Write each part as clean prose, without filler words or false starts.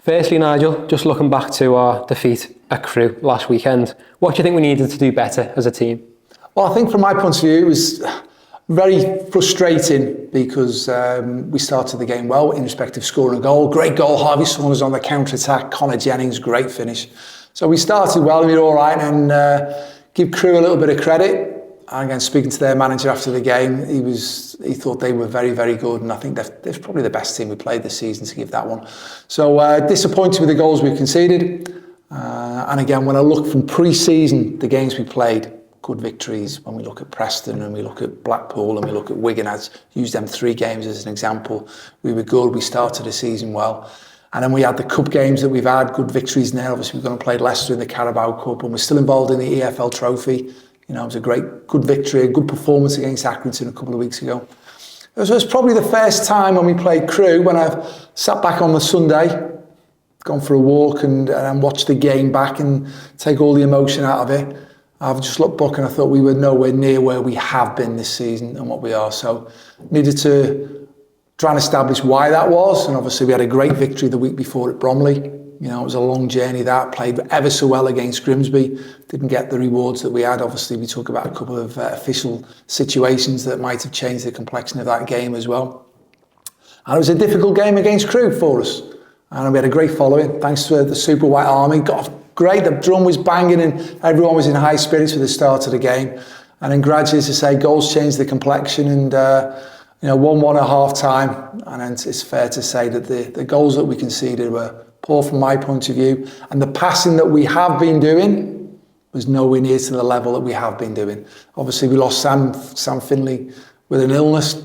Firstly, Nigel, just looking back to our defeat at Crewe last weekend, what do you think we needed to do better as a team? Well, I think from my point of view, it was very frustrating because we started the game well in respect of scoring a goal. Great goal, Harvey Saunders on the counter-attack, Connor Jennings, great finish. So we started well, we were all right, and give Crewe a little bit of credit. And again, speaking to their manager after the game, he thought they were very, very good, and I think they're probably the best team we played this season, to give that one. So disappointed with the goals we conceded. And again, when I look from pre-season, the games we played, good victories. When we look at Preston and we look at Blackpool and we look at Wigan, I'd use them 3 games as an example. We were good, we started the season well. And then we had the cup games that we've had, good victories there. Obviously, we've gone and played Leicester in the Carabao Cup, and we're still involved in the EFL Trophy. You know, it was a good victory, a good performance against Accrington a couple of weeks ago. It was probably the first time when we played Crewe, when I sat back on the Sunday, gone for a walk and watched the game back and take all the emotion out of it. I've just looked back and I thought we were nowhere near where we have been this season and what we are. So needed to try and establish why that was. And obviously we had a great victory the week before at Bromley. You know, it was a long journey that, played ever so well against Grimsby, didn't get the rewards that we had. Obviously, we talk about a couple of official situations that might have changed the complexion of that game as well. And it was a difficult game against Crewe for us. And we had a great following, thanks to the Super White Army. Got off great, the drum was banging and everyone was in high spirits for the start of the game. And then gradually, as I say, goals changed the complexion and 1-1 at half time. And then it's fair to say that the goals that we conceded were poor from my point of view, and the passing that we have been doing was nowhere near to the level that we have been doing. Obviously, we lost Sam Finley with an illness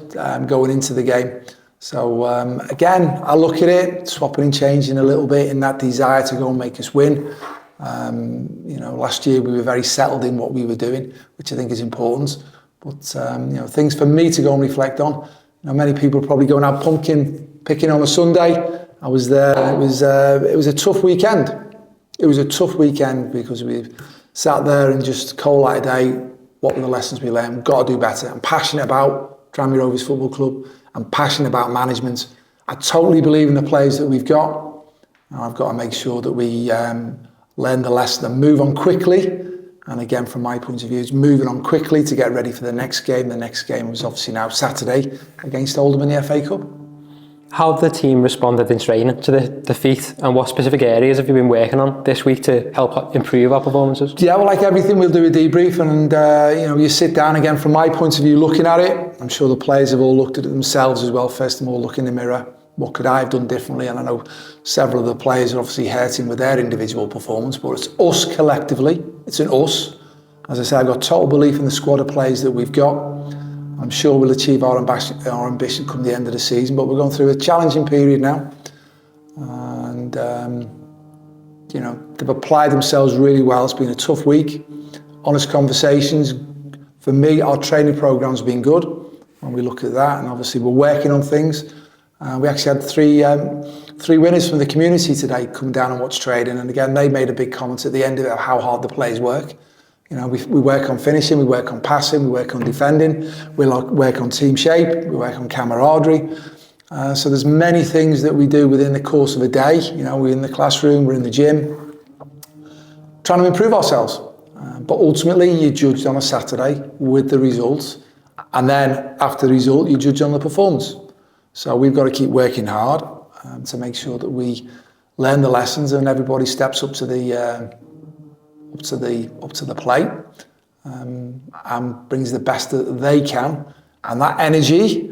going into the game. So again, I look at it, swapping and changing a little bit in that desire to go and make us win. Last year we were very settled in what we were doing, which I think is important. But things for me to go and reflect on. Many people are probably going out pumpkin picking on a Sunday. I was there. It was a tough weekend. It was a tough weekend because we sat there and just cold light of day. What were the lessons we learned? We've got to do better. I'm passionate about Tranmere Rovers Football Club. I'm passionate about management. I totally believe in the players that we've got. And I've got to make sure that we learn the lesson and move on quickly. And again, from my point of view, it's moving on quickly to get ready for the next game. The next game was obviously now Saturday against Oldham in the FA Cup. How have the team responded in training to the defeat, and what specific areas have you been working on this week to help improve our performances? Yeah, well, like everything, we'll do a debrief and you sit down again. From my point of view, looking at it, I'm sure the players have all looked at it themselves as well. First of all, look in the mirror. What could I have done differently? And I know several of the players are obviously hurting with their individual performance, but it's us collectively. It's an us. As I say, I've got total belief in the squad of players that we've got. I'm sure we'll achieve our ambition come the end of the season, but we're going through a challenging period now. And, they've applied themselves really well. It's been a tough week. Honest conversations. For me, our training program's been good when we look at that, and obviously we're working on things. We actually had three winners from the community today come down and watch training, and again, they made a big comment at the end of it of how hard the players work. We work on finishing, we work on passing, we work on defending, we work on team shape, we work on camaraderie. So there's many things that we do within the course of a day. We're in the classroom, we're in the gym, trying to improve ourselves. But ultimately, you're judged on a Saturday with the results, and then after the result, you judge on the performance. So we've got to keep working hard to make sure that we learn the lessons and everybody steps up to the plate and brings the best that they can, and that energy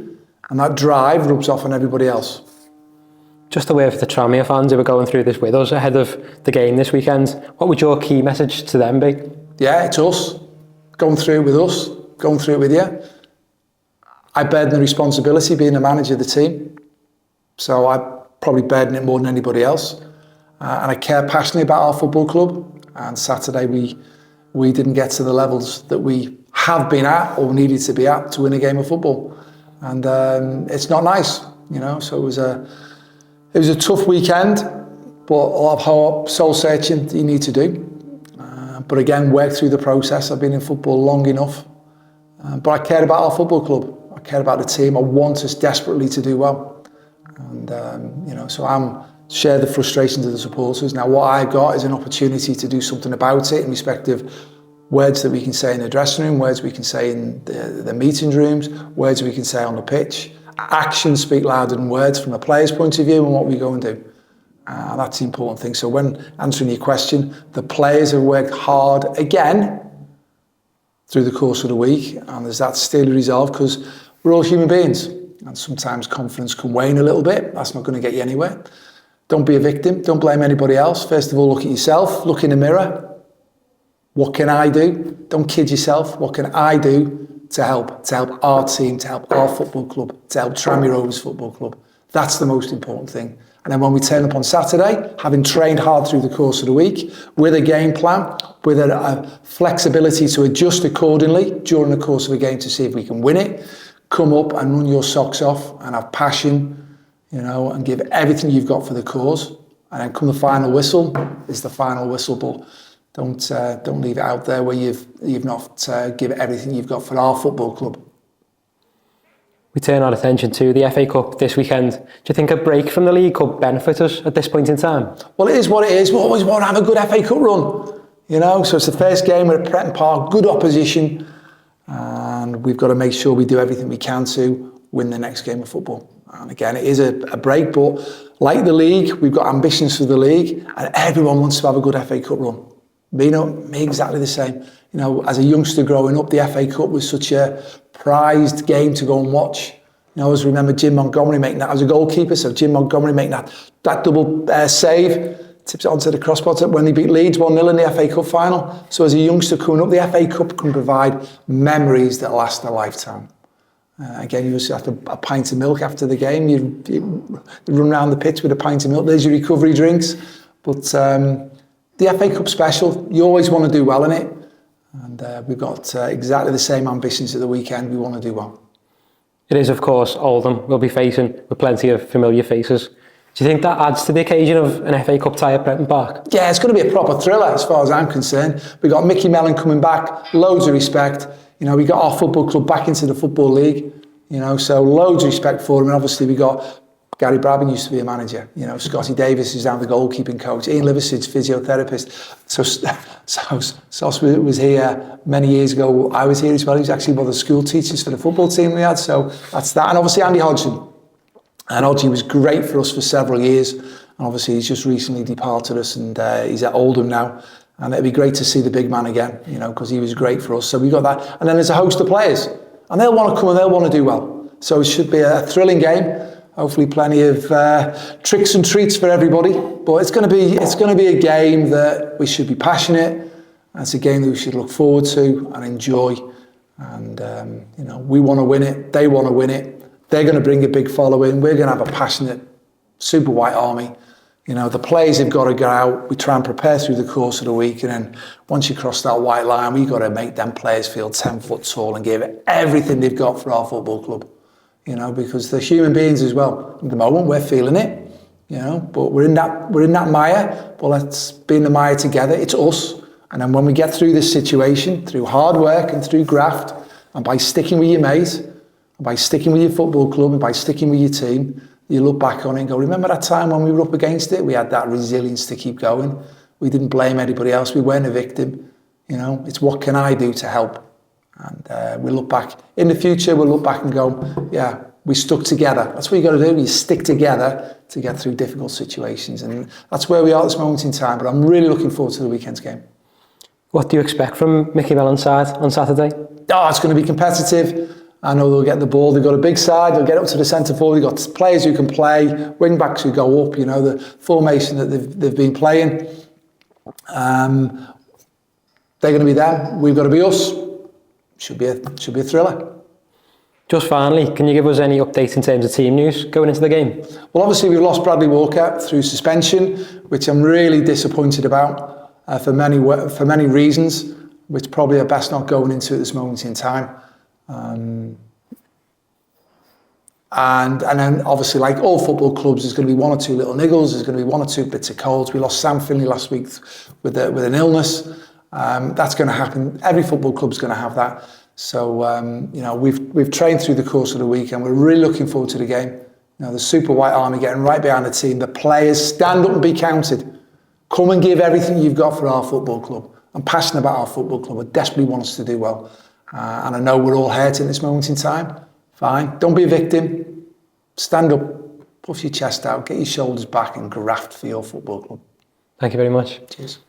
and that drive rubs off on everybody else. Just a word for the Tranmere fans who are going through this with us ahead of the game this weekend, what would your key message to them be? Yeah, it's us. Going through it with us, going through it with you. I burden the responsibility being the manager of the team. So I probably burden it more than anybody else. And I care passionately about our football club. And Saturday we didn't get to the levels that we have been at or needed to be at to win a game of football. And it's not nice, so it was a tough weekend, but a lot of hard soul searching that you need to do. But again, work through the process. I've been in football long enough. But I care about our football club. I care about the team. I want us desperately to do well. And, so I'm share the frustrations of the supporters. Now, what I've got is an opportunity to do something about it in respect of words that we can say in the dressing room, words we can say in the meeting rooms, words we can say on the pitch. Actions speak louder than words from a player's point of view and what we go and do. That's the important thing. So when answering your question, the players have worked hard again through the course of the week, and there's that steely resolve because we're all human beings and sometimes confidence can wane a little bit. That's not going to get you anywhere. Don't be a victim. Don't blame anybody else. First of all, look at yourself. Look in the mirror. What can I do? Don't kid yourself. What can I do to help our team, to help our football club, to help Tranmere Rovers Football Club? That's the most important thing. And then when we turn up on Saturday, having trained hard through the course of the week, with a game plan, with a flexibility to adjust accordingly during the course of a game to see if we can win it, come up and run your socks off and have passion, and give everything you've got for the cause. And then come the final whistle, is the final whistle, but don't leave it out there where you've not given everything you've got for our football club. We turn our attention to the FA Cup this weekend. Do you think a break from the league could benefit us at this point in time? Well, it is what it is. We always want to have a good FA Cup run, So it's the first game, we're at Prenton Park, good opposition, and we've got to make sure we do everything we can to win the next game of football. And again, it is a break, but like the league, we've got ambitions for the league, and everyone wants to have a good FA Cup run. Me exactly the same. As a youngster growing up, the FA Cup was such a prized game to go and watch. I always remember Jim Montgomery making that. I was a goalkeeper, so Jim Montgomery making that double save, tips it onto the crossbar when they beat Leeds 1-0 in the FA Cup final. So as a youngster coming up, the FA Cup can provide memories that last a lifetime. Again, you just have a pint of milk after the game. You run around the pitch with a pint of milk. There's your recovery drinks. But the FA Cup special, you always want to do well in it. And we've got exactly the same ambitions at the weekend. We want to do well. It is, of course, Oldham we'll be facing with plenty of familiar faces. Do you think that adds to the occasion of an FA Cup tie at Prenton Park? Yeah, it's going to be a proper thriller as far as I'm concerned. We've got 𝗦𝗨𝗧𝗧𝗘𝗏 coming back, loads of respect. We got our football club back into the Football League, so loads of respect for him. And obviously we got Gary Brabham used to be a manager, Scotty Davis is now the goalkeeping coach, 𝗬𝗢𝗨𝗪𝗔's physiotherapist. So Sos was here many years ago. I was here as well. He was actually one of the school teachers for the football team we had. So that's that. And obviously Andy Hodgson. And Hodgie was great for us for several years. And obviously he's just recently departed us and he's at Oldham now. And it'd be great to see the big man again, because he was great for us. So we got that. And then there's a host of players. And they'll want to come and they'll want to do well. So it should be a thrilling game. Hopefully plenty of tricks and treats for everybody. But it's going to be a game that we should be passionate. And it's a game that we should look forward to and enjoy. And, we want to win it. They want to win it. They're going to bring a big following. We're going to have a passionate super white army. The players have got to go out. We try and prepare through the course of the week. And then once you cross that white line, we've got to make them players feel 10 foot tall and give everything they've got for our football club. Because they're human beings as well. At the moment, we're feeling it, but we're in that mire. Well, let's be in the mire together. It's us. And then when we get through this situation, through hard work and through graft, and by sticking with your mate, and by sticking with your football club, and by sticking with your team, you look back on it and go, remember that time when we were up against it? We had that resilience to keep going. We didn't blame anybody else. We weren't a victim. It's what can I do to help? And we'll look back in the future, we'll look back and go, yeah, we stuck together. That's what you got to do. You stick together to get through difficult situations. And that's where we are at this moment in time. But I'm really looking forward to the weekend's game. What do you expect from 𝗦𝗨𝗧𝗧𝗧𝗏 side on Saturday? Oh, it's going to be competitive. I know they'll get the ball. They've got a big side. They'll get up to the centre forward. They've got players who can play, wing backs who go up. The formation that they've been playing. They're going to be them. We've got to be us. Should be a thriller. Just finally, can you give us any updates in terms of team news going into the game? Well, obviously we've lost Bradley Walker through suspension, which I'm really disappointed about for many reasons, which probably are best not going into at this moment in time. And then obviously, like all football clubs, there's going to be one or two little niggles. There's going to be one or two bits of colds. We lost Sam Finley last week with an illness. That's going to happen. Every football club's going to have that. So we've trained through the course of the week, and we're really looking forward to the game. You know, the Super White Army getting right behind the team. The players, stand up and be counted. Come and give everything you've got for our football club. I'm passionate about our football club. I desperately want us to do well. And I know we're all hurting at this moment in time. Fine. Don't be a victim. Stand up, puff your chest out, get your shoulders back and graft for your football club. Thank you very much. Cheers.